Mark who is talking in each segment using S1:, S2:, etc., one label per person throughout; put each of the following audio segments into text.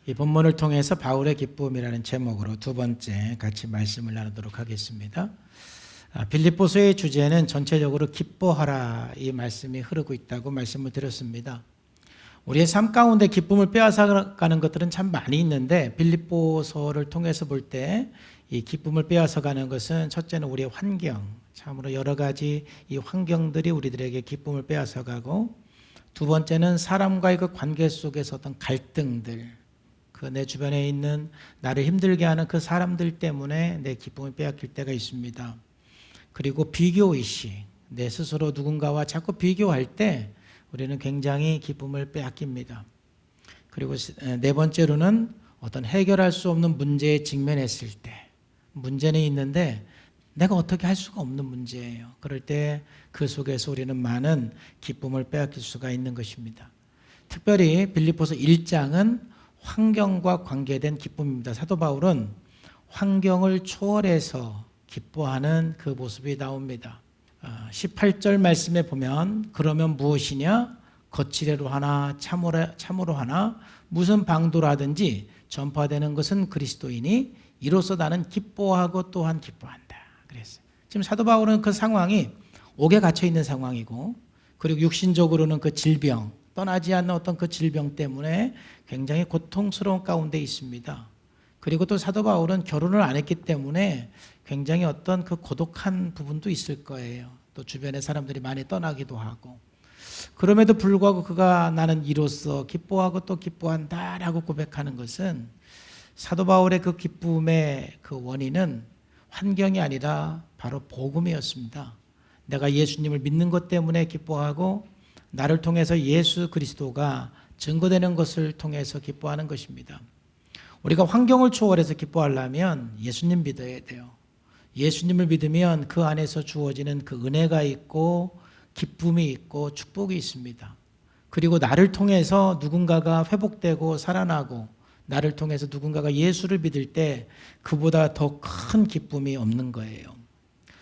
S1: 이 본문을 통해서 바울의 기쁨이라는 제목으로 두 번째 같이 말씀을 나누도록 하겠습니다. 빌립보서의 주제는 전체적으로 기뻐하라 이 말씀이 흐르고 있다고 말씀을 드렸습니다. 우리의 삶 가운데 기쁨을 빼앗아가는 것들은 참 많이 있는데 빌립보서를 통해서 볼 때 이 기쁨을 빼앗아가는 것은 첫째는 우리의 환경, 참으로 여러 가지 이 환경들이 우리들에게 기쁨을 빼앗아가고, 두 번째는 사람과의 그 관계 속에서 어떤 갈등들, 그 내 주변에 있는 나를 힘들게 하는 그 사람들 때문에 내 기쁨을 빼앗길 때가 있습니다. 그리고 비교의식, 내 스스로 누군가와 자꾸 비교할 때 우리는 굉장히 기쁨을 빼앗깁니다. 그리고 네 번째로는 어떤 해결할 수 없는 문제에 직면했을 때, 문제는 있는데 내가 어떻게 할 수가 없는 문제예요. 그럴 때 그 속에서 우리는 많은 기쁨을 빼앗길 수가 있는 것입니다. 특별히 빌립보서 1장은 환경과 관계된 기쁨입니다. 사도 바울은 환경을 초월해서 기뻐하는 그 모습이 나옵니다. 18절 말씀에 보면 그러면 무엇이냐? 거칠애로 하나 참으로 하나 무슨 방도라든지 전파되는 것은 그리스도이니 이로써 나는 기뻐하고 또한 기뻐한다. 그랬어요. 지금 사도 바울은 그 상황이 옥에 갇혀 있는 상황이고, 그리고 육신적으로는 그 질병, 떠나지 않는 어떤 그 질병 때문에 굉장히 고통스러운 가운데 있습니다. 그리고 또 사도 바울은 결혼을 안 했기 때문에 굉장히 어떤 그 고독한 부분도 있을 거예요. 또 주변의 사람들이 많이 떠나기도 하고, 그럼에도 불구하고 그가 나는 이로써 기뻐하고 또 기뻐한다라고 고백하는 것은 사도 바울의 그 기쁨의 그 원인은 환경이 아니라 바로 복음이었습니다. 내가 예수님을 믿는 것 때문에 기뻐하고 나를 통해서 예수 그리스도가 증거되는 것을 통해서 기뻐하는 것입니다. 우리가 환경을 초월해서 기뻐하려면 예수님 믿어야 돼요. 예수님을 믿으면 그 안에서 주어지는 그 은혜가 있고 기쁨이 있고 축복이 있습니다. 그리고 나를 통해서 누군가가 회복되고 살아나고 나를 통해서 누군가가 예수를 믿을 때 그보다 더 큰 기쁨이 없는 거예요.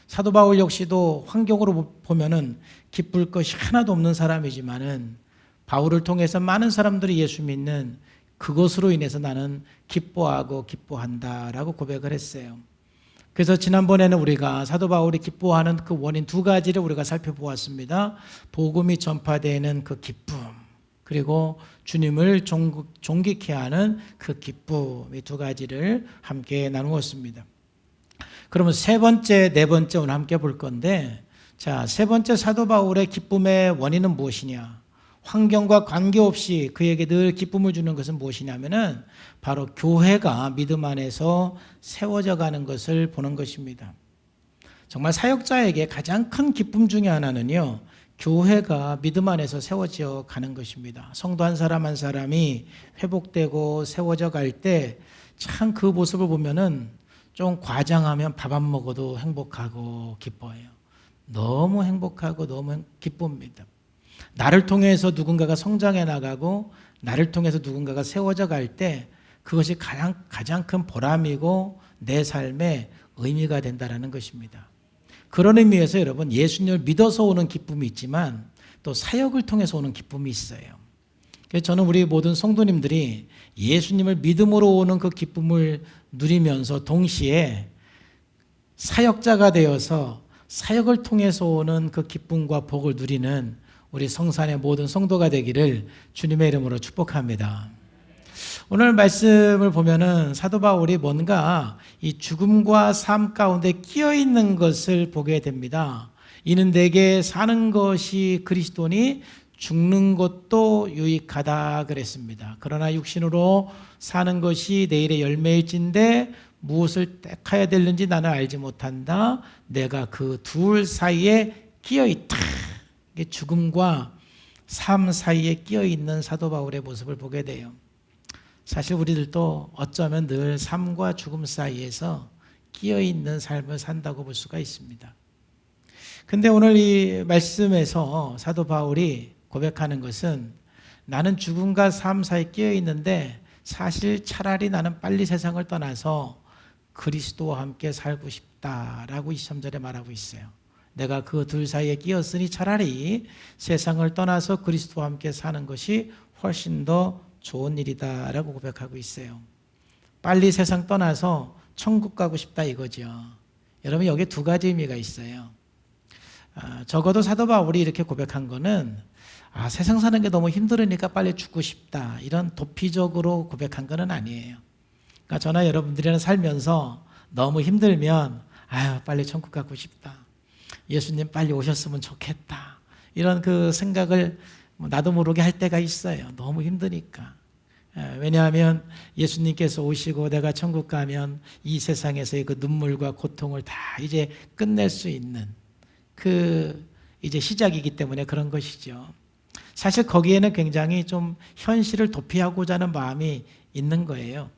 S1: 사도 바울 역시도 환경으로 보면은 기쁠 것이 하나도 없는 사람이지만은 바울을 통해서 많은 사람들이 예수 믿는 그것으로 인해서 나는 기뻐하고 기뻐한다라고 고백을 했어요. 그래서 지난번에는 우리가 사도 바울이 기뻐하는 그 원인 두 가지를 우리가 살펴보았습니다. 복음이 전파되는 그 기쁨, 그리고 주님을 존귀케 하는 그 기쁨, 이 두 가지를 함께 나누었습니다. 그러면 세 번째, 네 번째 오늘 함께 볼 건데, 자, 세 번째 사도 바울의 기쁨의 원인은 무엇이냐? 환경과 관계없이 그에게 늘 기쁨을 주는 것은 무엇이냐면은 바로 교회가 믿음 안에서 세워져 가는 것을 보는 것입니다. 정말 사역자에게 가장 큰 기쁨 중에 하나는요, 교회가 믿음 안에서 세워져 가는 것입니다. 성도 한 사람 한 사람이 회복되고 세워져 갈 때 참 그 모습을 보면은 좀 과장하면 밥 안 먹어도 행복하고 기뻐해요. 너무 행복하고 너무 기쁩니다. 나를 통해서 누군가가 성장해 나가고 나를 통해서 누군가가 세워져 갈 때 그것이 가장 큰 보람이고 내 삶에 의미가 된다는 것입니다. 그런 의미에서 여러분, 예수님을 믿어서 오는 기쁨이 있지만 또 사역을 통해서 오는 기쁨이 있어요. 그래서 저는 우리 모든 성도님들이 예수님을 믿음으로 오는 그 기쁨을 누리면서 동시에 사역자가 되어서 사역을 통해서 오는 그 기쁨과 복을 누리는 우리 성산의 모든 성도가 되기를 주님의 이름으로 축복합니다. 오늘 말씀을 보면은 사도 바울이 뭔가 이 죽음과 삶 가운데 끼어 있는 것을 보게 됩니다. 이는 내게 사는 것이 그리스도니 죽는 것도 유익하다 그랬습니다. 그러나 육신으로 사는 것이 내일의 열매일진데 무엇을 택해야 되는지 나는 알지 못한다. 내가 그 둘 사이에 끼어 있다. 죽음과 삶 사이에 끼어 있는 사도 바울의 모습을 보게 돼요. 사실 우리들도 어쩌면 늘 삶과 죽음 사이에서 끼어 있는 삶을 산다고 볼 수가 있습니다. 근데 오늘 이 말씀에서 사도 바울이 고백하는 것은 나는 죽음과 삶 사이에 끼어 있는데 사실 차라리 나는 빨리 세상을 떠나서 그리스도와 함께 살고 싶다라고 23절에 말하고 있어요. 내가 그 둘 사이에 끼었으니 차라리 세상을 떠나서 그리스도와 함께 사는 것이 훨씬 더 좋은 일이다라고 고백하고 있어요. 빨리 세상 떠나서 천국 가고 싶다 이거죠. 여러분 여기에 두 가지 의미가 있어요. 적어도 사도 바울이 이렇게 고백한 거는 세상 사는 게 너무 힘들으니까 빨리 죽고 싶다 이런 도피적으로 고백한 거는 아니에요. 그러니까 저나 여러분들이랑 살면서 너무 힘들면 빨리 천국 가고 싶다. 예수님 빨리 오셨으면 좋겠다. 이런 그 생각을 나도 모르게 할 때가 있어요. 너무 힘드니까. 왜냐하면 예수님께서 오시고 내가 천국 가면 이 세상에서의 그 눈물과 고통을 다 이제 끝낼 수 있는 그 이제 시작이기 때문에 그런 것이죠. 사실 거기에는 굉장히 좀 현실을 도피하고자 하는 마음이 있는 거예요.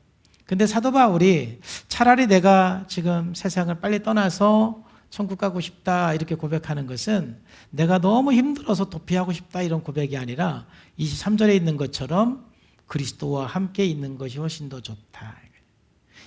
S1: 근데 사도 바울이 차라리 내가 지금 세상을 빨리 떠나서 천국 가고 싶다 이렇게 고백하는 것은 내가 너무 힘들어서 도피하고 싶다 이런 고백이 아니라 23절에 있는 것처럼 그리스도와 함께 있는 것이 훨씬 더 좋다.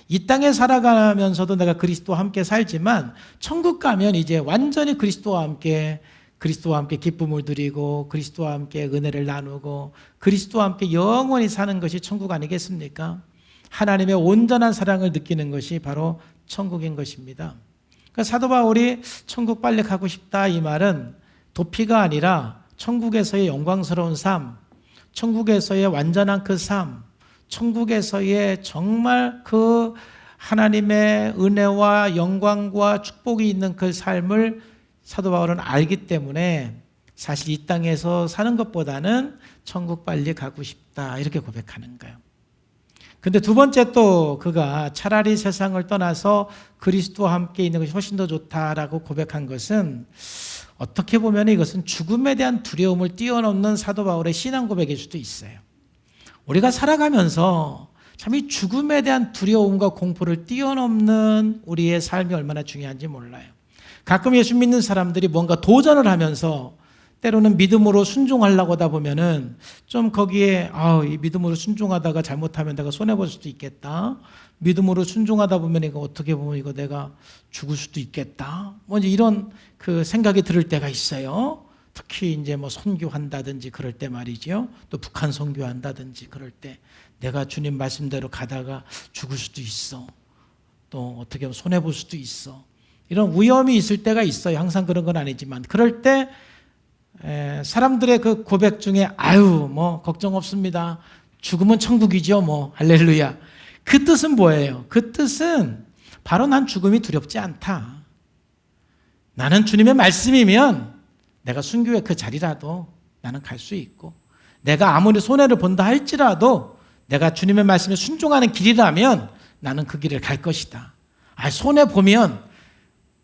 S1: 이 땅에 살아가면서도 내가 그리스도와 함께 살지만 천국 가면 이제 완전히 그리스도와 함께 기쁨을 누리고 그리스도와 함께 은혜를 나누고 그리스도와 함께 영원히 사는 것이 천국 아니겠습니까? 하나님의 온전한 사랑을 느끼는 것이 바로 천국인 것입니다. 그러니까 사도 바울이 천국 빨리 가고 싶다 이 말은 도피가 아니라 천국에서의 영광스러운 삶, 천국에서의 완전한 그 삶, 천국에서의 정말 그 하나님의 은혜와 영광과 축복이 있는 그 삶을 사도 바울은 알기 때문에 사실 이 땅에서 사는 것보다는 천국 빨리 가고 싶다 이렇게 고백하는 거예요. 근데 두 번째 또 그가 차라리 세상을 떠나서 그리스도와 함께 있는 것이 훨씬 더 좋다라고 고백한 것은 어떻게 보면 이것은 죽음에 대한 두려움을 뛰어넘는 사도 바울의 신앙 고백일 수도 있어요. 우리가 살아가면서 참 이 죽음에 대한 두려움과 공포를 뛰어넘는 우리의 삶이 얼마나 중요한지 몰라요. 가끔 예수 믿는 사람들이 뭔가 도전을 하면서 때로는 믿음으로 순종하려고 하다 보면은 좀 거기에 이 믿음으로 순종하다가 잘못하면 내가 손해볼 수도 있겠다. 믿음으로 순종하다 보면 이거 어떻게 보면 이거 내가 죽을 수도 있겠다. 뭐 이제 이런 그 생각이 들을 때가 있어요. 특히 이제 뭐 선교한다든지 그럴 때 말이죠. 또 북한 선교한다든지 그럴 때 내가 주님 말씀대로 가다가 죽을 수도 있어. 또 어떻게 보면 손해볼 수도 있어. 이런 위험이 있을 때가 있어요. 항상 그런 건 아니지만 그럴 때 사람들의 그 고백 중에 뭐 걱정 없습니다. 죽으면 천국이죠. 뭐 할렐루야. 그 뜻은 뭐예요? 그 뜻은 바로 난 죽음이 두렵지 않다. 나는 주님의 말씀이면 내가 순교의 그 자리라도 나는 갈 수 있고 내가 아무리 손해를 본다 할지라도 내가 주님의 말씀에 순종하는 길이라면 나는 그 길을 갈 것이다. 손해보면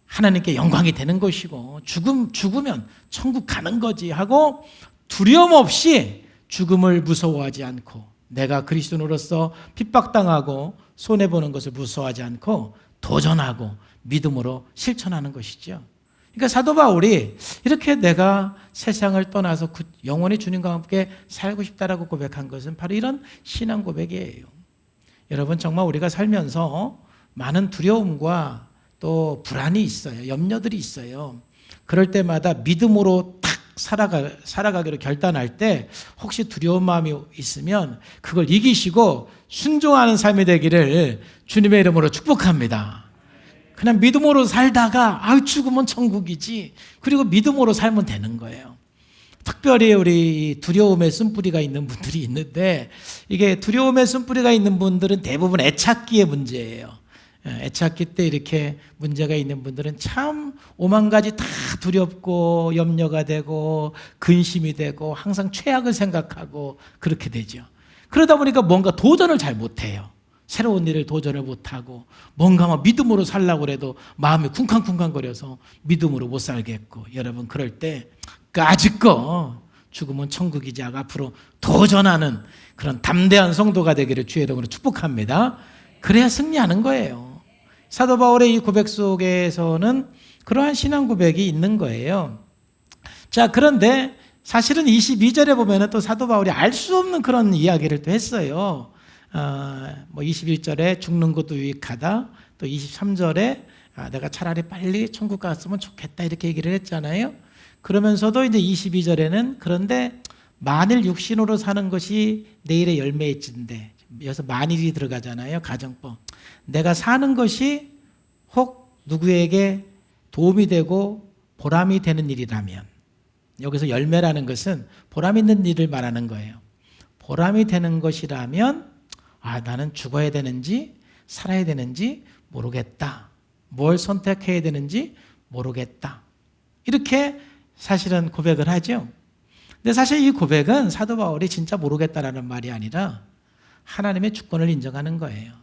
S1: 하나님께 영광이 되는 것이고 죽으면 천국 가는 거지 하고 두려움 없이 죽음을 무서워하지 않고 내가 그리스도인으로서 핍박당하고 손해보는 것을 무서워하지 않고 도전하고 믿음으로 실천하는 것이죠. 그러니까 사도 바울이 이렇게 내가 세상을 떠나서 영원히 주님과 함께 살고 싶다라고 고백한 것은 바로 이런 신앙 고백이에요. 여러분 정말 우리가 살면서 많은 두려움과 또 불안이 있어요. 염려들이 있어요. 그럴 때마다 믿음으로 탁 살아가기로 결단할 때 혹시 두려운 마음이 있으면 그걸 이기시고 순종하는 삶이 되기를 주님의 이름으로 축복합니다. 그냥 믿음으로 살다가 죽으면 천국이지. 그리고 믿음으로 살면 되는 거예요. 특별히 우리 두려움의 쓴뿌리가 있는 분들이 있는데 이게 두려움의 쓴뿌리가 있는 분들은 대부분 애착기의 문제예요. 애착기 때 이렇게 문제가 있는 분들은 참 오만 가지 다 두렵고 염려가 되고 근심이 되고 항상 최악을 생각하고 그렇게 되죠. 그러다 보니까 뭔가 도전을 잘 못해요. 새로운 일을 도전을 못하고 뭔가 막 믿음으로 살려고 해도 마음이 쿵쾅쿵쾅거려서 믿음으로 못 살겠고 여러분 그럴 때 까짓거 죽으면 천국이지 앞으로 도전하는 그런 담대한 성도가 되기를 주의 이름으로 축복합니다. 그래야 승리하는 거예요. 사도 바울의 이 고백 속에서는 그러한 신앙 고백이 있는 거예요. 자, 그런데 사실은 22절에 보면 또 사도 바울이 알 수 없는 그런 이야기를 또 했어요. 21절에 죽는 것도 유익하다. 또 23절에 내가 차라리 빨리 천국 갔으면 좋겠다 이렇게 얘기를 했잖아요. 그러면서도 이제 22절에는 그런데 만일 육신으로 사는 것이 내일의 열매일진데, 여기서 만일이 들어가잖아요. 가정법. 내가 사는 것이 혹 누구에게 도움이 되고 보람이 되는 일이라면, 여기서 열매라는 것은 보람 있는 일을 말하는 거예요. 보람이 되는 것이라면 나는 죽어야 되는지 살아야 되는지 모르겠다. 뭘 선택해야 되는지 모르겠다. 이렇게 사실은 고백을 하죠. 근데 사실 이 고백은 사도 바울이 진짜 모르겠다라는 말이 아니라 하나님의 주권을 인정하는 거예요.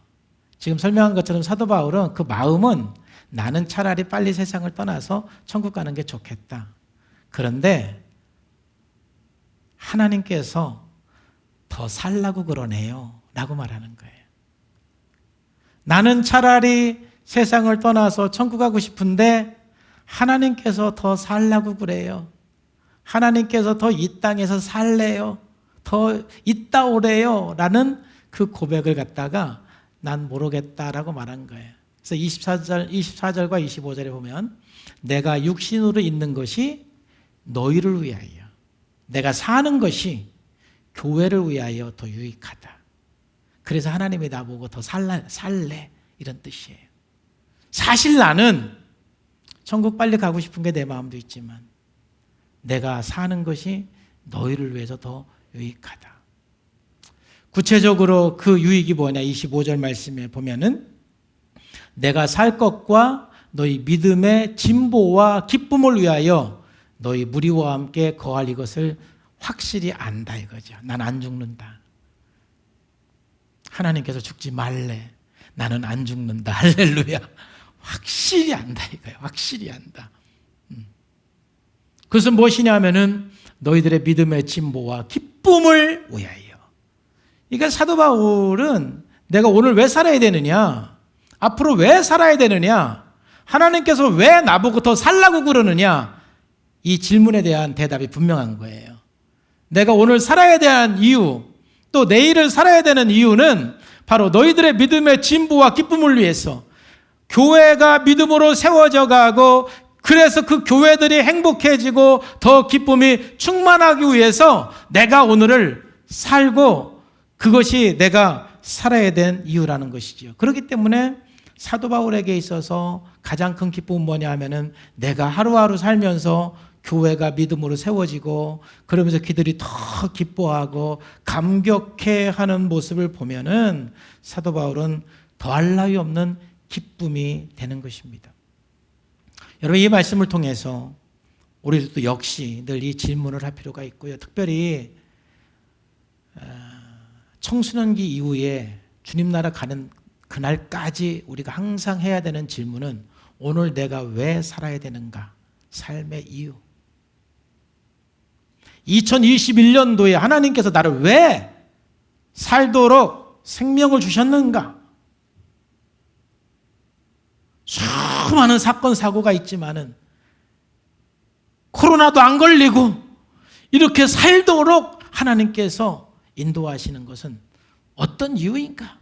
S1: 지금 설명한 것처럼 사도 바울은 그 마음은 나는 차라리 빨리 세상을 떠나서 천국 가는 게 좋겠다. 그런데 하나님께서 더 살라고 그러네요 라고 말하는 거예요. 나는 차라리 세상을 떠나서 천국 가고 싶은데 하나님께서 더 살라고 그래요. 하나님께서 더 이 땅에서 살래요. 더 있다 오래요 라는 그 고백을 갖다가 난 모르겠다라고 말한 거예요. 그래서 24절과 25절에 보면 내가 육신으로 있는 것이 너희를 위하여, 내가 사는 것이 교회를 위하여 더 유익하다. 그래서 하나님이 나보고 더 살래 이런 뜻이에요. 사실 나는 천국 빨리 가고 싶은 게 내 마음도 있지만 내가 사는 것이 너희를 위해서 더 유익하다. 구체적으로 그 유익이 뭐냐? 25절 말씀에 보면은 내가 살 것과 너희 믿음의 진보와 기쁨을 위하여 너희 무리와 함께 거할 이것을 확실히 안다 이거죠. 난 안 죽는다. 하나님께서 죽지 말래. 나는 안 죽는다. 할렐루야. 확실히 안다 이거예요. 확실히 안다. 그것은 무엇이냐면은 너희들의 믿음의 진보와 기쁨을 위하여. 그러니까 사도 바울은 내가 오늘 왜 살아야 되느냐? 앞으로 왜 살아야 되느냐? 하나님께서 왜 나보고 더 살라고 그러느냐? 이 질문에 대한 대답이 분명한 거예요. 내가 오늘 살아야 되는 이유, 또 내일을 살아야 되는 이유는 바로 너희들의 믿음의 진보와 기쁨을 위해서, 교회가 믿음으로 세워져 가고 그래서 그 교회들이 행복해지고 더 기쁨이 충만하기 위해서 내가 오늘을 살고 그것이 내가 살아야 된 이유라는 것이지요. 그렇기 때문에 사도 바울에게 있어서 가장 큰 기쁨은 뭐냐 하면은 내가 하루하루 살면서 교회가 믿음으로 세워지고 그러면서 그들이 더 기뻐하고 감격해하는 모습을 보면은 사도 바울은 더할 나위 없는 기쁨이 되는 것입니다. 여러분, 이 말씀을 통해서 우리도 역시 늘 이 질문을 할 필요가 있고요. 특별히 청소년기 이후에 주님 나라 가는 그날까지 우리가 항상 해야 되는 질문은 오늘 내가 왜 살아야 되는가? 삶의 이유. 2021년도에 하나님께서 나를 왜 살도록 생명을 주셨는가? 수많은 사건 사고가 있지만은 코로나도 안 걸리고 이렇게 살도록 하나님께서 인도하시는 것은 어떤 이유인가?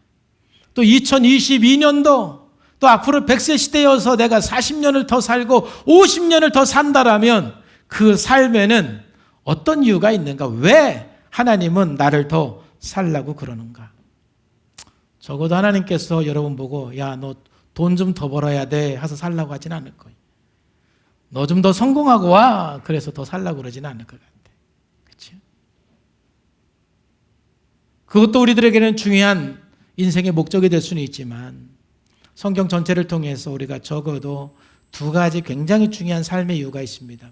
S1: 또 2022년도 또 앞으로 100세 시대여서 내가 40년을 더 살고 50년을 더 산다라면 그 삶에는 어떤 이유가 있는가? 왜 하나님은 나를 더 살라고 그러는가? 적어도 하나님께서 여러분 보고 야, 너 돈 좀 더 벌어야 돼 해서 살라고 하진 않을 거예요. 너 좀 더 성공하고 와 그래서 더 살라고 그러진 않을 것 같아. 그렇죠? 그것도 우리들에게는 중요한 인생의 목적이 될 수는 있지만 성경 전체를 통해서 우리가 적어도 두 가지 굉장히 중요한 삶의 이유가 있습니다.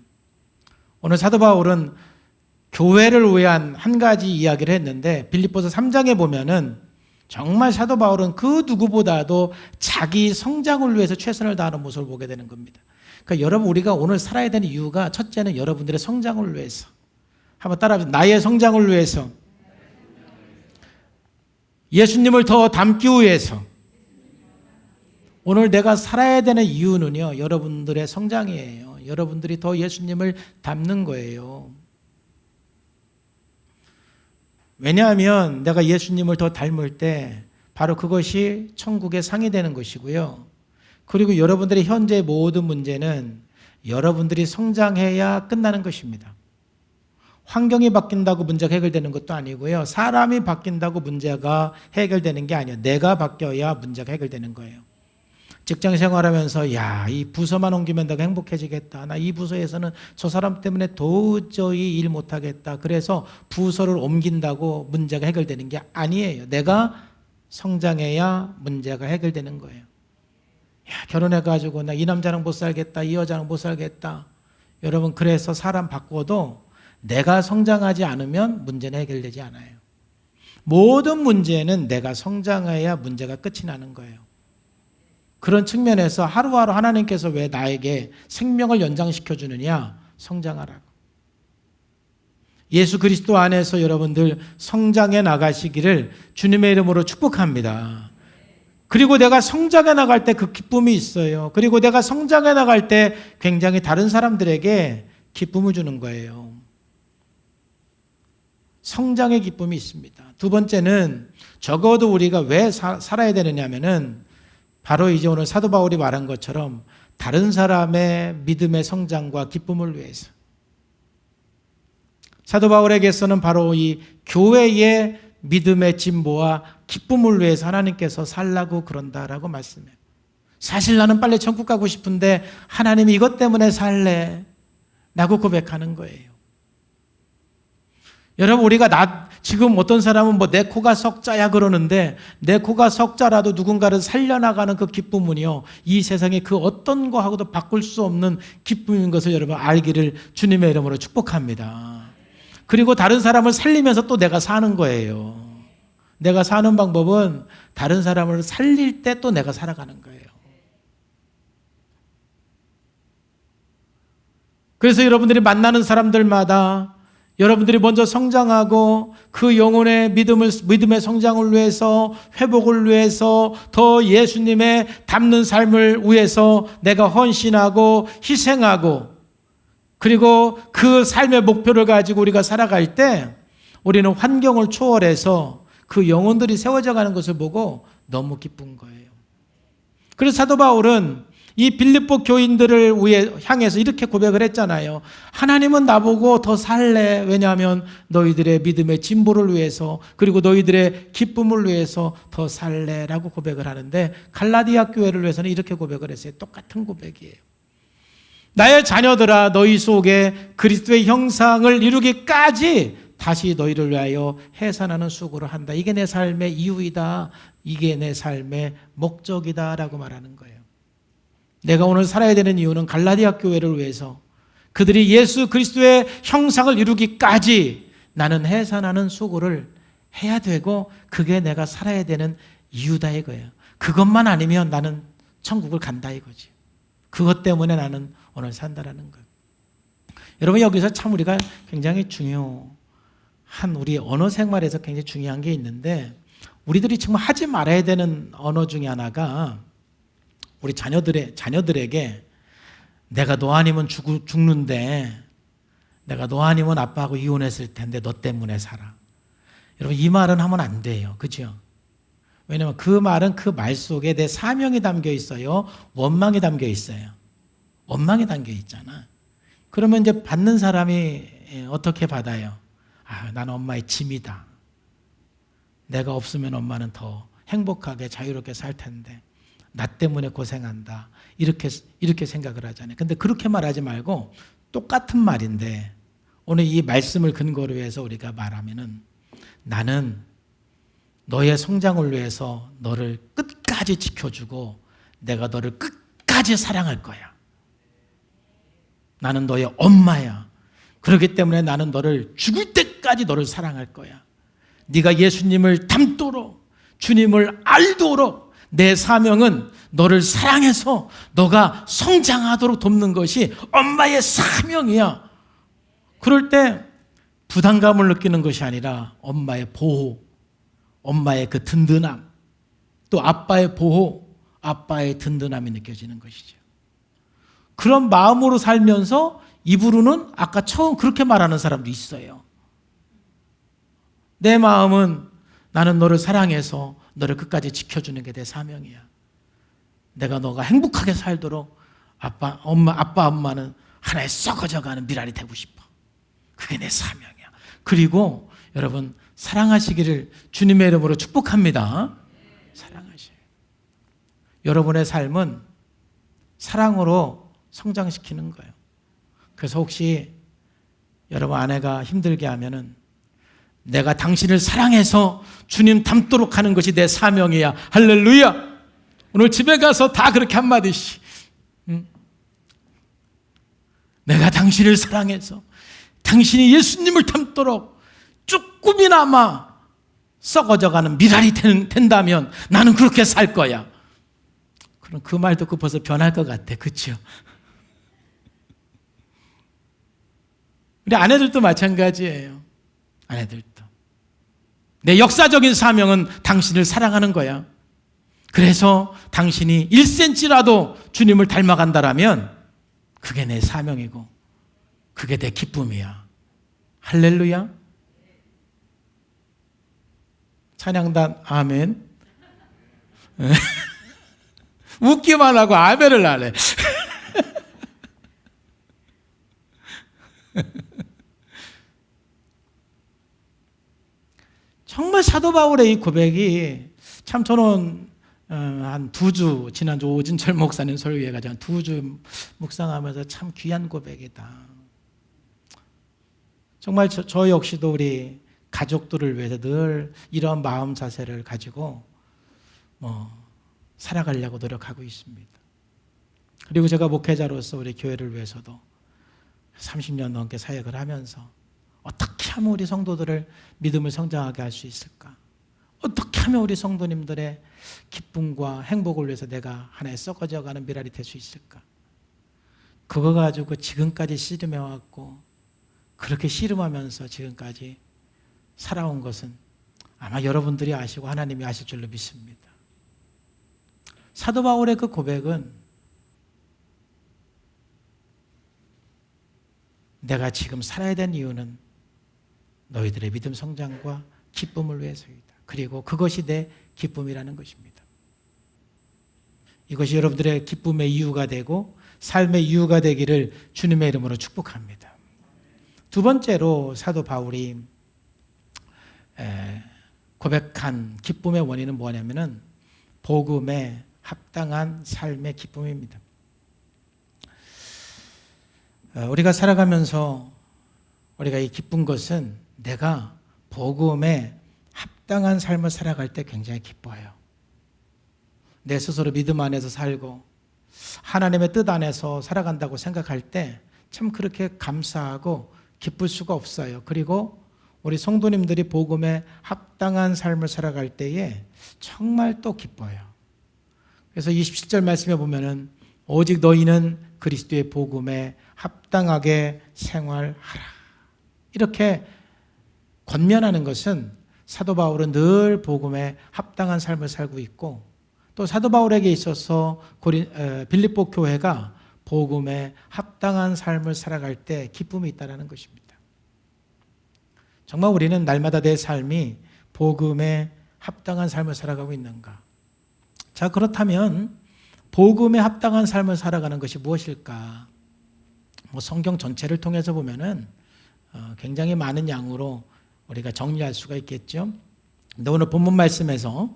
S1: 오늘 사도 바울은 교회를 위한 한 가지 이야기를 했는데 빌립보서 3장에 보면은 정말 사도 바울은 그 누구보다도 자기 성장을 위해서 최선을 다하는 모습을 보게 되는 겁니다. 그러니까 여러분, 우리가 오늘 살아야 되는 이유가 첫째는 여러분들의 성장을 위해서. 한번 따라해보세요. 나의 성장을 위해서. 예수님을 더 닮기 위해서. 오늘 내가 살아야 되는 이유는요, 여러분들의 성장이에요. 여러분들이 더 예수님을 닮는 거예요. 왜냐하면 내가 예수님을 더 닮을 때 바로 그것이 천국의 상이 되는 것이고요. 그리고 여러분들의 현재 모든 문제는 여러분들이 성장해야 끝나는 것입니다. 환경이 바뀐다고 문제가 해결되는 것도 아니고요. 사람이 바뀐다고 문제가 해결되는 게 아니에요. 내가 바뀌어야 문제가 해결되는 거예요. 직장 생활하면서 이 부서만 옮기면 내가 행복해지겠다. 나 이 부서에서는 저 사람 때문에 도저히 일 못하겠다. 그래서 부서를 옮긴다고 문제가 해결되는 게 아니에요. 내가 성장해야 문제가 해결되는 거예요. 결혼해가지고 나 이 남자랑 못 살겠다. 이 여자랑 못 살겠다. 여러분, 그래서 사람 바꿔도 내가 성장하지 않으면 문제는 해결되지 않아요. 모든 문제는 내가 성장해야 문제가 끝이 나는 거예요. 그런 측면에서 하루하루 하나님께서 왜 나에게 생명을 연장시켜 주느냐? 성장하라고. 예수 그리스도 안에서 여러분들 성장해 나가시기를 주님의 이름으로 축복합니다. 그리고 내가 성장해 나갈 때 그 기쁨이 있어요. 그리고 내가 성장해 나갈 때 굉장히 다른 사람들에게 기쁨을 주는 거예요. 성장의 기쁨이 있습니다. 두 번째는 적어도 우리가 왜 살아야 되느냐 하면은 바로 이제 오늘 사도 바울이 말한 것처럼 다른 사람의 믿음의 성장과 기쁨을 위해서. 사도 바울에게서는 바로 이 교회의 믿음의 진보와 기쁨을 위해서 하나님께서 살라고 그런다라고 말씀해요. 사실 나는 빨리 천국 가고 싶은데 하나님이 이것 때문에 살래 라고 고백하는 거예요. 여러분, 우리가 지금 어떤 사람은 내 코가 석자야 그러는데 내 코가 석자라도 누군가를 살려나가는 그 기쁨은요, 이 세상에 그 어떤 거하고도 바꿀 수 없는 기쁨인 것을 여러분 알기를 주님의 이름으로 축복합니다. 그리고 다른 사람을 살리면서 또 내가 사는 거예요. 내가 사는 방법은 다른 사람을 살릴 때 또 내가 살아가는 거예요. 그래서 여러분들이 만나는 사람들마다 여러분들이 먼저 성장하고 그 영혼의 믿음의 성장을 위해서, 회복을 위해서, 더 예수님의 닮는 삶을 위해서 내가 헌신하고 희생하고, 그리고 그 삶의 목표를 가지고 우리가 살아갈 때 우리는 환경을 초월해서 그 영혼들이 세워져 가는 것을 보고 너무 기쁜 거예요. 그래서 사도 바울은 이 빌립보 교인들을 향해서 이렇게 고백을 했잖아요. 하나님은 나보고 더 살래. 왜냐하면 너희들의 믿음의 진보를 위해서, 그리고 너희들의 기쁨을 위해서 더 살래라고 고백을 하는데, 갈라디아 교회를 위해서는 이렇게 고백을 했어요. 똑같은 고백이에요. 나의 자녀들아, 너희 속에 그리스도의 형상을 이루기까지 다시 너희를 위하여 해산하는 수고를 한다. 이게 내 삶의 이유이다. 이게 내 삶의 목적이다 라고 말하는 거예요. 내가 오늘 살아야 되는 이유는 갈라디아 교회를 위해서, 그들이 예수 그리스도의 형상을 이루기까지 나는 해산하는 수고를 해야 되고, 그게 내가 살아야 되는 이유다 이거예요. 그것만 아니면 나는 천국을 간다 이거지. 그것 때문에 나는 오늘 산다라는 거예요. 여러분, 여기서 참 우리가 굉장히 중요한, 우리 언어 생활에서 굉장히 중요한 게 있는데, 우리들이 정말 하지 말아야 되는 언어 중에 하나가, 우리 자녀들에게 내가 너 아니면 죽는데, 내가 너 아니면 아빠하고 이혼했을 텐데 너 때문에 살아. 여러분, 이 말은 하면 안 돼요. 그죠? 왜냐하면 그 말은 그 말 속에 내 사명이 담겨 있어요. 원망이 담겨 있어요. 원망이 담겨 있잖아. 그러면 이제 받는 사람이 어떻게 받아요? 나는 엄마의 짐이다. 내가 없으면 엄마는 더 행복하게 자유롭게 살 텐데 나 때문에 고생한다. 이렇게 생각을 하잖아요. 근데 그렇게 말하지 말고 똑같은 말인데 오늘 이 말씀을 근거로 해서 우리가 말하면은, 나는 너의 성장을 위해서 너를 끝까지 지켜주고 내가 너를 끝까지 사랑할 거야. 나는 너의 엄마야. 그렇기 때문에 나는 너를 죽을 때까지 너를 사랑할 거야. 네가 예수님을 닮도록, 주님을 알도록 내 사명은 너를 사랑해서 너가 성장하도록 돕는 것이 엄마의 사명이야. 그럴 때 부담감을 느끼는 것이 아니라 엄마의 보호, 엄마의 그 든든함, 또 아빠의 보호, 아빠의 든든함이 느껴지는 것이죠. 그런 마음으로 살면서 입으로는 아까 처음 그렇게 말하는 사람도 있어요. 내 마음은 나는 너를 사랑해서 너를 끝까지 지켜주는 게 내 사명이야. 내가 너가 행복하게 살도록 아빠 엄마는 하나의 썩어져가는 미랄이 되고 싶어. 그게 내 사명이야. 그리고 여러분 사랑하시기를 주님의 이름으로 축복합니다. 사랑하셔요. 여러분의 삶은 사랑으로 성장시키는 거예요. 그래서 혹시 여러분 아내가 힘들게 하면은 내가 당신을 사랑해서 주님 닮도록 하는 것이 내 사명이야. 할렐루야. 오늘 집에 가서 다 그렇게 한마디씩. 내가 당신을 사랑해서 당신이 예수님을 닮도록 조금이나마 썩어져가는 미랄이 된다면 나는 그렇게 살 거야. 그럼 그 말 듣고 벌써 변할 것 같아. 그렇죠? 우리 아내들도 마찬가지예요. 아내들도. 내 역사적인 사명은 당신을 사랑하는 거야. 그래서 당신이 1cm라도 주님을 닮아간다라면 그게 내 사명이고 그게 내 기쁨이야. 할렐루야. 찬양단 아멘. 웃기만 하고 아멘을 안 해. 정말 사도 바울의 이 고백이 참 저는 한 2주 지난주 오진철 목사님 설교회 가지고 한 2주 묵상하면서 참 귀한 고백이다. 정말 저 역시도 우리 가족들을 위해서 늘 이런 마음 자세를 가지고 살아가려고 노력하고 있습니다. 그리고 제가 목회자로서 우리 교회를 위해서도 30년 넘게 사역을 하면서 어떻게 하면 우리 성도들을 믿음을 성장하게 할 수 있을까? 어떻게 하면 우리 성도님들의 기쁨과 행복을 위해서 내가 하나의 썩어져가는 미랄이 될 수 있을까? 그거 가지고 지금까지 씨름해왔고 그렇게 씨름하면서 지금까지 살아온 것은 아마 여러분들이 아시고 하나님이 아실 줄로 믿습니다. 사도 바울의 그 고백은 내가 지금 살아야 되는 이유는 너희들의 믿음 성장과 기쁨을 위해서이다. 그리고 그것이 내 기쁨이라는 것입니다. 이것이 여러분들의 기쁨의 이유가 되고 삶의 이유가 되기를 주님의 이름으로 축복합니다. 두 번째로 사도 바울이 고백한 기쁨의 원인은 뭐냐면은 복음에 합당한 삶의 기쁨입니다. 우리가 살아가면서 우리가 이 기쁜 것은 내가 복음에 합당한 삶을 살아갈 때 굉장히 기뻐요. 내 스스로 믿음 안에서 살고 하나님의 뜻 안에서 살아간다고 생각할 때 참 그렇게 감사하고 기쁠 수가 없어요. 그리고 우리 성도님들이 복음에 합당한 삶을 살아갈 때에 정말 또 기뻐요. 그래서 27절 말씀에 보면은 오직 너희는 그리스도의 복음에 합당하게 생활하라. 이렇게 권면하는 것은 사도 바울은 늘 복음에 합당한 삶을 살고 있고 또 사도 바울에게 있어서 빌립보 교회가 복음에 합당한 삶을 살아갈 때 기쁨이 있다는 것입니다. 정말 우리는 날마다 내 삶이 복음에 합당한 삶을 살아가고 있는가? 자, 그렇다면 복음에 합당한 삶을 살아가는 것이 무엇일까? 성경 전체를 통해서 보면은 굉장히 많은 양으로 우리가 정리할 수가 있겠죠. 근데 오늘 본문 말씀에서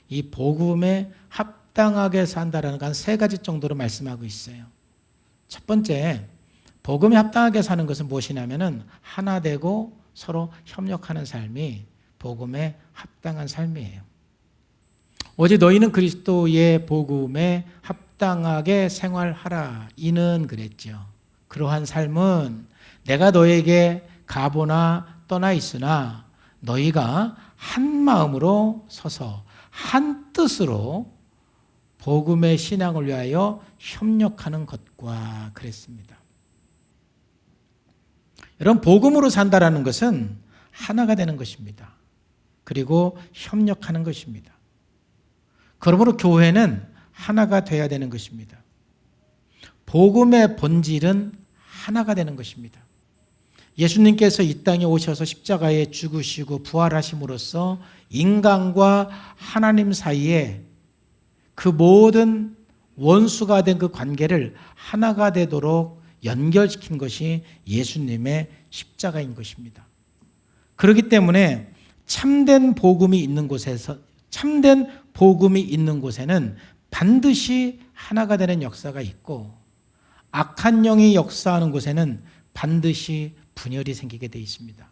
S1: 이 복음에 합당하게 산다라는 건 3가지 정도로 말씀하고 있어요. 첫 번째, 복음에 합당하게 사는 것은 무엇이냐면은 하나 되고 서로 협력하는 삶이 복음에 합당한 삶이에요. 오직 너희는 그리스도의 복음에 합당하게 생활하라. 이는 그랬죠. 그러한 삶은 내가 너에게 가보나 떠나 있으나 너희가 한 마음으로 서서 한 뜻으로 복음의 신앙을 위하여 협력하는 것과 그랬습니다. 여러분, 복음으로 산다라는 것은 하나가 되는 것입니다. 그리고 협력하는 것입니다. 그러므로 교회는 하나가 되어야 되는 것입니다. 복음의 본질은 하나가 되는 것입니다. 예수님께서 이 땅에 오셔서 십자가에 죽으시고 부활하심으로써 인간과 하나님 사이에 그 모든 원수가 된 그 관계를 하나가 되도록 연결시킨 것이 예수님의 십자가인 것입니다. 그렇기 때문에 참된 복음이 있는 곳에는 반드시 하나가 되는 역사가 있고, 악한 영이 역사하는 곳에는 반드시 분열이 생기게 되어 있습니다.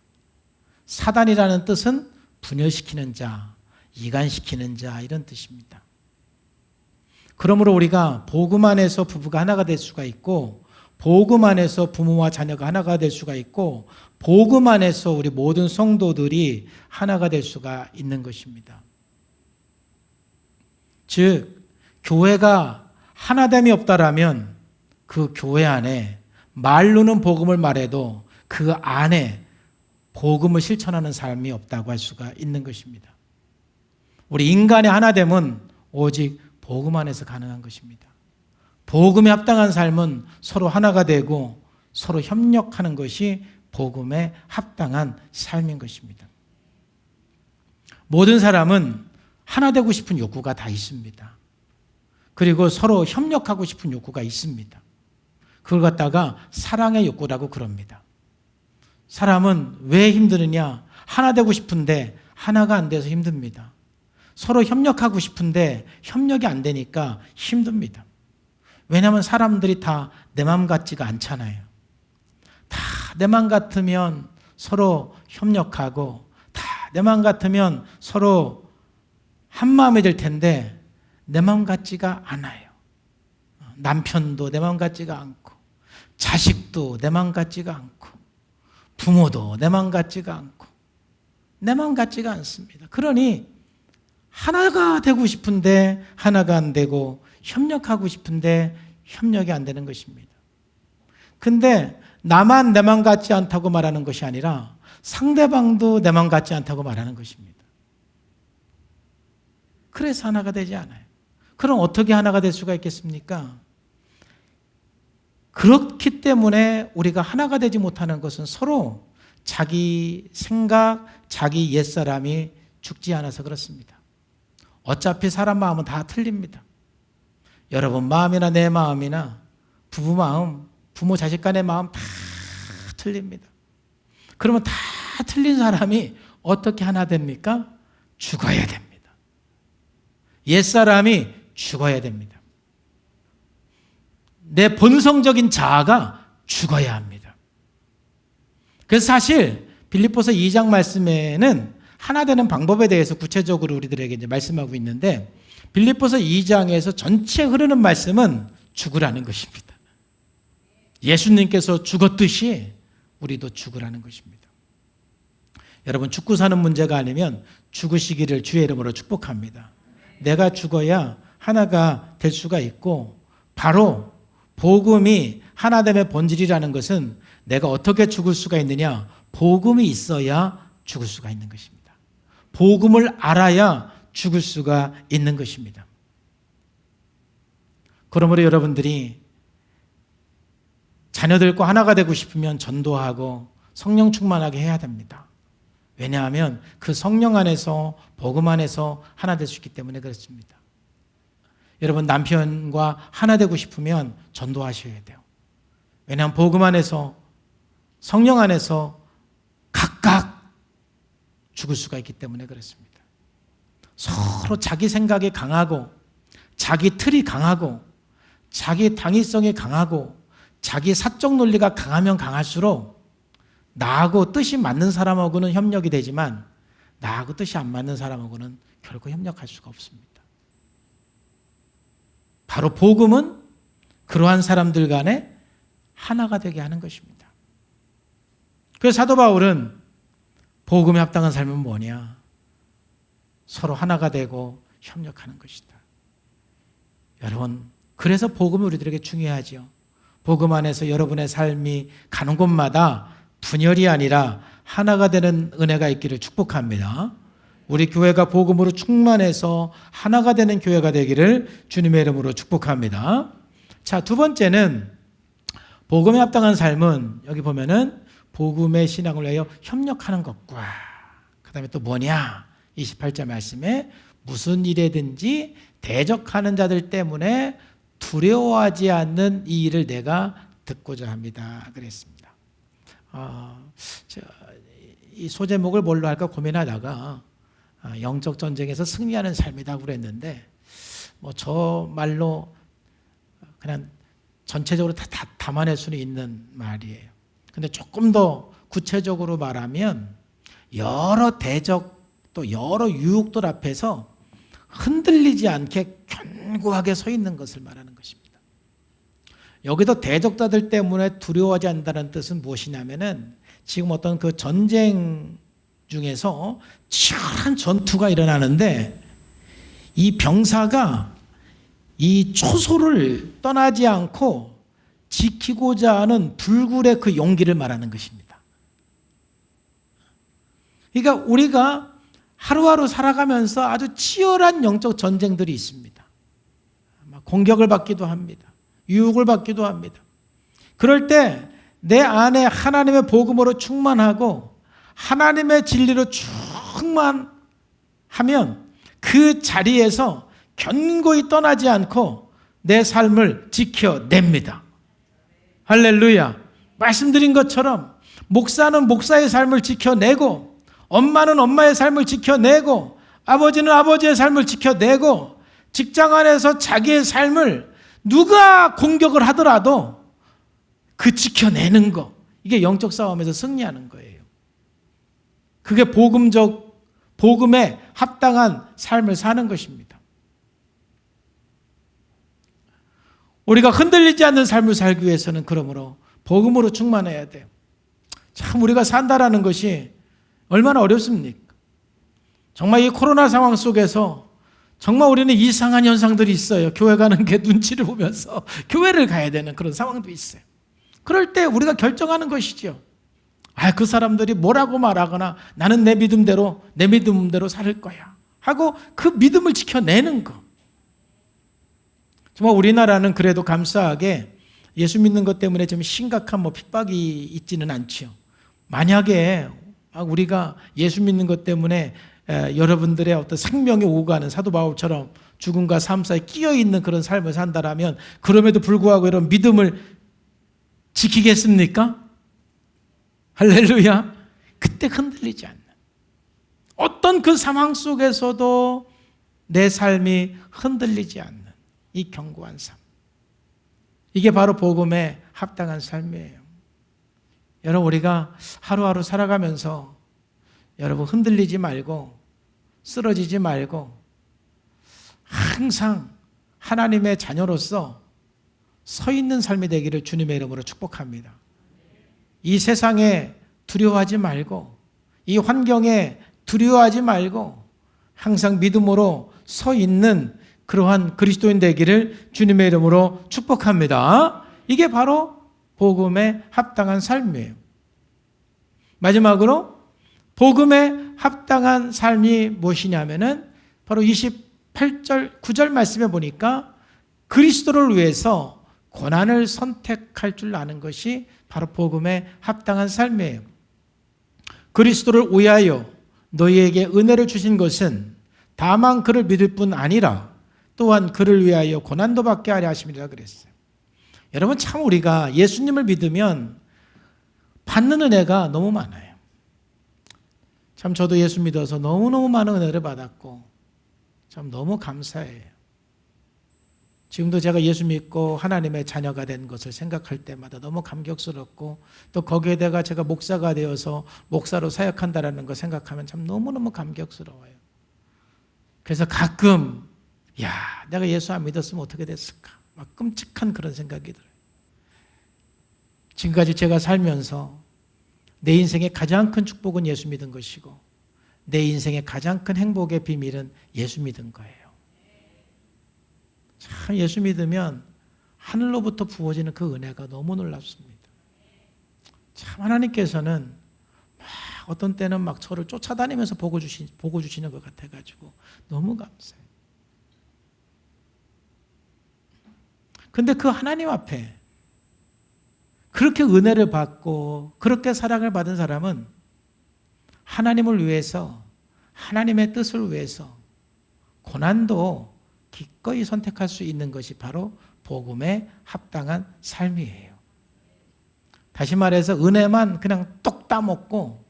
S1: 사단이라는 뜻은 분열시키는 자, 이간시키는 자, 이런 뜻입니다. 그러므로 우리가 복음 안에서 부부가 하나가 될 수가 있고, 복음 안에서 부모와 자녀가 하나가 될 수가 있고, 복음 안에서 우리 모든 성도들이 하나가 될 수가 있는 것입니다. 즉, 교회가 하나됨이 없다라면 그 교회 안에 말로는 복음을 말해도 그 안에 복음을 실천하는 삶이 없다고 할 수가 있는 것입니다. 우리 인간의 하나됨은 오직 복음 안에서 가능한 것입니다. 복음에 합당한 삶은 서로 하나가 되고 서로 협력하는 것이 복음에 합당한 삶인 것입니다. 모든 사람은 하나 되고 싶은 욕구가 다 있습니다. 그리고 서로 협력하고 싶은 욕구가 있습니다. 그걸 갖다가 사랑의 욕구라고 그럽니다. 사람은 왜 힘드느냐? 하나 되고 싶은데 하나가 안 돼서 힘듭니다. 서로 협력하고 싶은데 협력이 안 되니까 힘듭니다. 왜냐하면 사람들이 다 내 마음 같지가 않잖아요. 다 내 마음 같으면 서로 협력하고, 다 내 마음 같으면 서로 한 마음이 될 텐데 내 마음 같지가 않아요. 남편도 내 마음 같지가 않고, 자식도 내 마음 같지가 않고, 부모도 내 마음 같지가 않고, 내 마음 같지가 않습니다. 그러니 하나가 되고 싶은데 하나가 안 되고, 협력하고 싶은데 협력이 안 되는 것입니다. 근데 나만 내 마음 같지 않다고 말하는 것이 아니라 상대방도 내 마음 같지 않다고 말하는 것입니다. 그래서 하나가 되지 않아요. 그럼 어떻게 하나가 될 수가 있겠습니까? 그렇기 때문에 우리가 하나가 되지 못하는 것은 서로 자기 생각, 자기 옛사람이 죽지 않아서 그렇습니다. 어차피 사람 마음은 다 틀립니다. 여러분 마음이나 내 마음이나 부부 마음, 부모 자식 간의 마음 다 틀립니다. 그러면 다 틀린 사람이 어떻게 하나 됩니까? 죽어야 됩니다. 옛사람이 죽어야 됩니다. 내 본성적인 자아가 죽어야 합니다. 그래서 사실 빌립보서 2장 말씀에는 하나 되는 방법에 대해서 구체적으로 우리들에게 이제 말씀하고 있는데, 빌립보서 2장에서 전체 흐르는 말씀은 죽으라는 것입니다. 예수님께서 죽었듯이 우리도 죽으라는 것입니다. 여러분, 죽고 사는 문제가 아니면 죽으시기를 주의 이름으로 축복합니다. 내가 죽어야 하나가 될 수가 있고, 바로 복음이 하나됨의 본질이라는 것은 내가 어떻게 죽을 수가 있느냐? 복음이 있어야 죽을 수가 있는 것입니다. 복음을 알아야 죽을 수가 있는 것입니다. 그러므로 여러분들이 자녀들과 하나가 되고 싶으면 전도하고 성령 충만하게 해야 됩니다. 왜냐하면 그 성령 안에서, 복음 안에서 하나 될 수 있기 때문에 그렇습니다. 여러분, 남편과 하나 되고 싶으면 전도하셔야 돼요. 왜냐하면 복음 안에서, 성령 안에서 각각 죽을 수가 있기 때문에 그렇습니다. 서로 자기 생각이 강하고, 자기 틀이 강하고, 자기 당위성이 강하고, 자기 사적 논리가 강하면 강할수록 나하고 뜻이 맞는 사람하고는 협력이 되지만 나하고 뜻이 안 맞는 사람하고는 결코 협력할 수가 없습니다. 바로 복음은 그러한 사람들 간에 하나가 되게 하는 것입니다. 그래서 사도 바울은 복음에 합당한 삶은 뭐냐? 서로 하나가 되고 협력하는 것이다. 여러분, 그래서 복음이 우리들에게 중요하죠. 복음 안에서 여러분의 삶이 가는 곳마다 분열이 아니라 하나가 되는 은혜가 있기를 축복합니다. 우리 교회가 복음으로 충만해서 하나가 되는 교회가 되기를 주님의 이름으로 축복합니다. 자, 두 번째는 복음에 합당한 삶은 여기 보면은 복음의 신앙을 위하여 협력하는 것과, 그 다음에 또 뭐냐? 28절 말씀에 무슨 일에든지 대적하는 자들 때문에 두려워하지 않는 이 일을 내가 듣고자 합니다. 그랬습니다. 이 소제목을 뭘로 할까 고민하다가 영적 전쟁에서 승리하는 삶이라고 그랬는데 뭐 저 말로 그냥 전체적으로 다 담아낼 수는 있는 말이에요. 근데 조금 더 구체적으로 말하면 여러 대적 또 여러 유혹들 앞에서 흔들리지 않게 견고하게 서 있는 것을 말하는 것입니다. 여기서 대적자들 때문에 두려워하지 않는다는 뜻은 무엇이냐면은 지금 어떤 그 전쟁 중에서 치열한 전투가 일어나는데 이 병사가 이 초소를 떠나지 않고 지키고자 하는 불굴의 그 용기를 말하는 것입니다. 그러니까 우리가 하루하루 살아가면서 아주 치열한 영적 전쟁들이 있습니다. 공격을 받기도 합니다. 유혹을 받기도 합니다. 그럴 때 내 안에 하나님의 복음으로 충만하고 하나님의 진리로 충만하면 그 자리에서 견고히 떠나지 않고 내 삶을 지켜냅니다. 할렐루야. 말씀드린 것처럼 목사는 목사의 삶을 지켜내고 엄마는 엄마의 삶을 지켜내고 아버지는 아버지의 삶을 지켜내고 직장 안에서 자기의 삶을 누가 공격을 하더라도 그 지켜내는 거, 이게 영적 싸움에서 승리하는 거예요. 그게 복음에 합당한 삶을 사는 것입니다. 우리가 흔들리지 않는 삶을 살기 위해서는 그러므로 복음으로 충만해야 돼요. 참 우리가 산다라는 것이 얼마나 어렵습니까? 정말 이 코로나 상황 속에서 정말 우리는 이상한 현상들이 있어요. 교회 가는 게 눈치를 보면서 교회를 가야 되는 그런 상황도 있어요. 그럴 때 우리가 결정하는 것이죠. 그 사람들이 뭐라고 말하거나 나는 내 믿음대로 살 거야 하고 그 믿음을 지켜내는 거. 정말 우리나라는 그래도 감사하게 예수 믿는 것 때문에 좀 심각한 핍박이 있지는 않죠. 만약에 우리가 예수 믿는 것 때문에 여러분들의 어떤 생명이 오가는 사도 바울처럼 죽음과 삶 사이에 끼어 있는 그런 삶을 산다라면 그럼에도 불구하고 이런 믿음을 지키겠습니까? 할렐루야. 그때 흔들리지 않는 어떤 그 상황 속에서도 내 삶이 흔들리지 않는 이 견고한 삶, 이게 바로 복음에 합당한 삶이에요. 여러분 우리가 하루하루 살아가면서 여러분 흔들리지 말고 쓰러지지 말고 항상 하나님의 자녀로서 서 있는 삶이 되기를 주님의 이름으로 축복합니다. 이 세상에 두려워하지 말고 이 환경에 두려워하지 말고 항상 믿음으로 서 있는 그러한 그리스도인 되기를 주님의 이름으로 축복합니다. 이게 바로 복음에 합당한 삶이에요. 마지막으로 복음에 합당한 삶이 무엇이냐면은 바로 28절 9절 말씀에 보니까 그리스도를 위해서 고난을 선택할 줄 아는 것이 바로 복음에 합당한 삶이에요. 그리스도를 위하여 너희에게 은혜를 주신 것은 다만 그를 믿을 뿐 아니라 또한 그를 위하여 고난도 받게 하려 하심이라 그랬어요. 여러분 참 우리가 예수님을 믿으면 받는 은혜가 너무 많아요. 참 저도 예수 믿어서 너무너무 많은 은혜를 받았고 참 너무 감사해요. 지금도 제가 예수 믿고 하나님의 자녀가 된 것을 생각할 때마다 너무 감격스럽고 또 거기에다가 제가 목사가 되어서 목사로 사역한다라는 거 생각하면 참 너무너무 감격스러워요. 그래서 가끔 내가 예수 안 믿었으면 어떻게 됐을까? 막 끔찍한 그런 생각이 들어요. 지금까지 제가 살면서 내 인생의 가장 큰 축복은 예수 믿은 것이고 내 인생의 가장 큰 행복의 비밀은 예수 믿은 거예요. 참 예수 믿으면 하늘로부터 부어지는 그 은혜가 너무 놀랍습니다. 참 하나님께서는 막 어떤 때는 막 저를 쫓아다니면서 복을 주시는 것 같아가지고 너무 감사해요. 근데 그 하나님 앞에 그렇게 은혜를 받고 그렇게 사랑을 받은 사람은 하나님을 위해서 하나님의 뜻을 위해서 고난도 기꺼이 선택할 수 있는 것이 바로 복음에 합당한 삶이에요. 다시 말해서 은혜만 그냥 똑 따먹고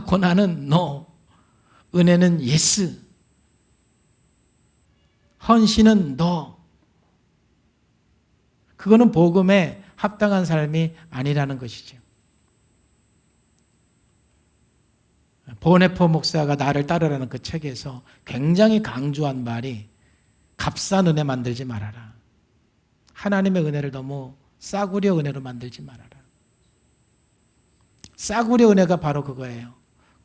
S1: 고난은 no, 은혜는 yes, 헌신은 no. 그거는 복음에 합당한 삶이 아니라는 것이죠. 보네포 목사가 나를 따르라는 그 책에서 굉장히 강조한 말이 값싼 은혜 만들지 말아라. 하나님의 은혜를 너무 싸구려 은혜로 만들지 말아라. 싸구려 은혜가 바로 그거예요.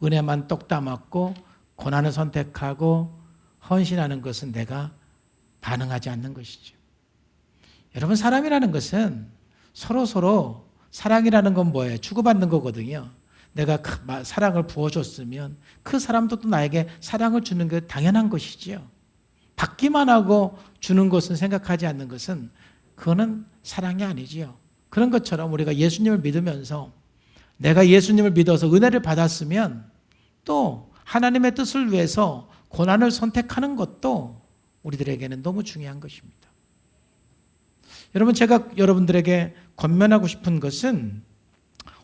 S1: 은혜만 똑 담았고 고난을 선택하고 헌신하는 것은 내가 반응하지 않는 것이죠. 여러분, 사람이라는 것은 서로 사랑이라는 건 뭐예요? 주고받는 거거든요. 내가 사랑을 부어줬으면 그 사람도 또 나에게 사랑을 주는 게 당연한 것이지요. 받기만 하고 주는 것은 생각하지 않는 것은 그거는 사랑이 아니지요. 그런 것처럼 우리가 예수님을 믿으면서 내가 예수님을 믿어서 은혜를 받았으면 또 하나님의 뜻을 위해서 고난을 선택하는 것도 우리들에게는 너무 중요한 것입니다. 여러분, 제가 여러분들에게 권면하고 싶은 것은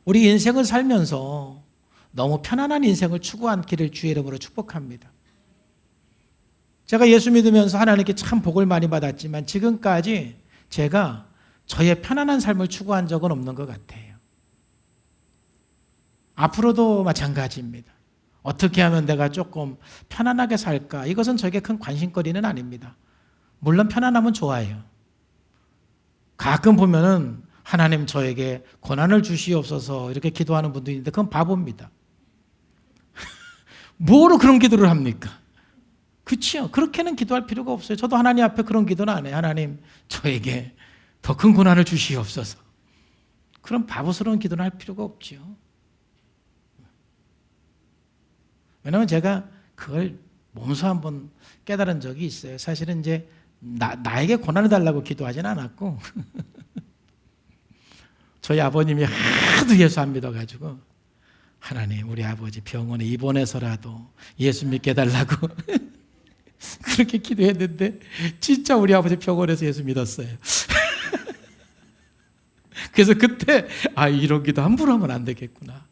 S1: 우리 인생을 살면서 너무 편안한 인생을 추구하기를 주의 이름으로 축복합니다. 제가 예수 믿으면서 하나님께 참 복을 많이 받았지만 지금까지 제가 저의 편안한 삶을 추구한 적은 없는 것 같아요. 앞으로도 마찬가지입니다. 어떻게 하면 내가 조금 편안하게 살까? 이것은 저에게 큰 관심거리는 아닙니다. 물론 편안하면 좋아요. 가끔 보면은 하나님 저에게 고난을 주시옵소서 이렇게 기도하는 분도 있는데 그건 바보입니다. 뭐로 그런 기도를 합니까? 그렇죠. 그렇게는 기도할 필요가 없어요. 저도 하나님 앞에 그런 기도는 안 해요. 하나님 저에게 더 큰 고난을 주시옵소서. 그런 바보스러운 기도는 할 필요가 없죠. 왜냐하면 제가 그걸 몸소 한번 깨달은 적이 있어요. 사실은 이제 나에게 고난을 달라고 기도하진 않았고 저희 아버님이 하도 예수 안 믿어가지고 하나님 우리 아버지 병원에 입원해서라도 예수 믿게 해달라고 그렇게 기도했는데 진짜 우리 아버지 병원에서 예수 믿었어요. 그래서 그때 이런 기도 함부로 하면 안 되겠구나,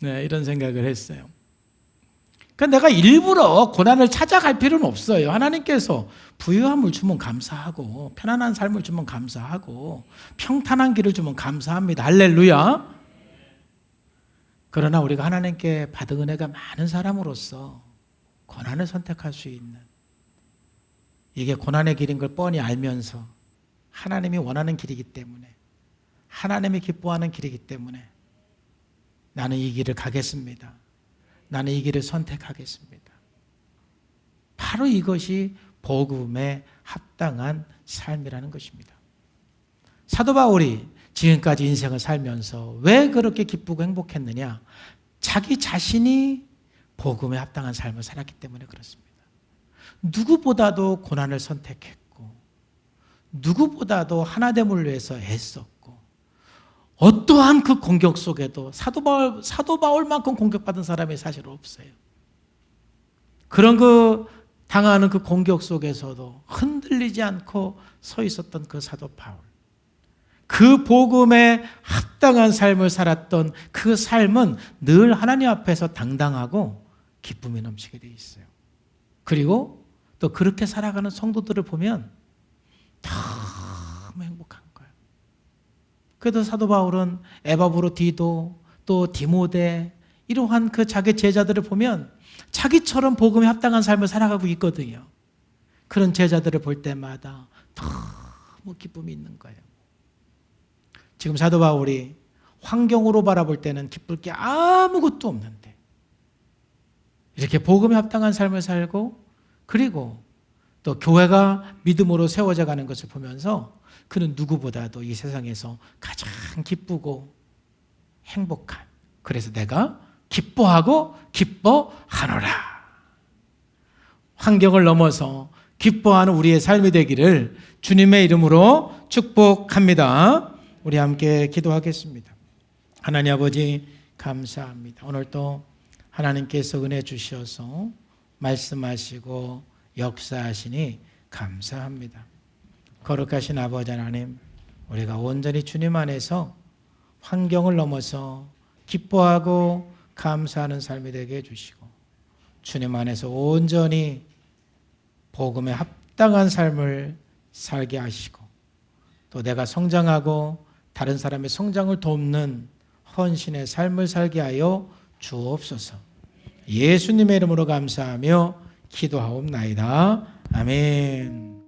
S1: 네, 이런 생각을 했어요. 그러니까 내가 일부러 고난을 찾아갈 필요는 없어요. 하나님께서 부유함을 주면 감사하고 편안한 삶을 주면 감사하고 평탄한 길을 주면 감사합니다. 할렐루야. 그러나 우리가 하나님께 받은 은혜가 많은 사람으로서 고난을 선택할 수 있는, 이게 고난의 길인 걸 뻔히 알면서 하나님이 원하는 길이기 때문에, 하나님이 기뻐하는 길이기 때문에 나는 이 길을 가겠습니다. 나는 이 길을 선택하겠습니다. 바로 이것이 복음에 합당한 삶이라는 것입니다. 사도 바울이 지금까지 인생을 살면서 왜 그렇게 기쁘고 행복했느냐? 자기 자신이 복음에 합당한 삶을 살았기 때문에 그렇습니다. 누구보다도 고난을 선택했고 누구보다도 하나됨을 위해서 애썼고 어떠한 그 공격 속에도 사도 바울만큼 공격받은 사람이 사실 없어요. 그런 당하는 그 공격 속에서도 흔들리지 않고 서 있었던 그 사도 바울. 그 복음에 합당한 삶을 살았던 그 삶은 늘 하나님 앞에서 당당하고 기쁨이 넘치게 돼 있어요. 그리고 또 그렇게 살아가는 성도들을 보면 너무 행복한 거예요. 그래도 사도 바울은 에바브로디도 또 디모데 이러한 그 자기 제자들을 보면 자기처럼 복음에 합당한 삶을 살아가고 있거든요. 그런 제자들을 볼 때마다 너무 기쁨이 있는 거예요. 지금 사도 바울이 환경으로 바라볼 때는 기쁠 게 아무것도 없는데 이렇게 복음에 합당한 삶을 살고 그리고 또 교회가 믿음으로 세워져 가는 것을 보면서 그는 누구보다도 이 세상에서 가장 기쁘고 행복한, 그래서 내가 기뻐하고 기뻐하노라. 환경을 넘어서 기뻐하는 우리의 삶이 되기를 주님의 이름으로 축복합니다. 우리 함께 기도하겠습니다. 하나님 아버지 감사합니다. 오늘 또 하나님께서 은혜 주셔서 말씀하시고 역사하시니 감사합니다. 거룩하신 아버지 하나님, 우리가 온전히 주님 안에서 환경을 넘어서 기뻐하고 감사하는 삶이 되게 해주시고 주님 안에서 온전히 복음에 합당한 삶을 살게 하시고 또 내가 성장하고 다른 사람의 성장을 돕는 헌신의 삶을 살게 하여 주옵소서. 예수님의 이름으로 감사하며 기도하옵나이다. 아멘.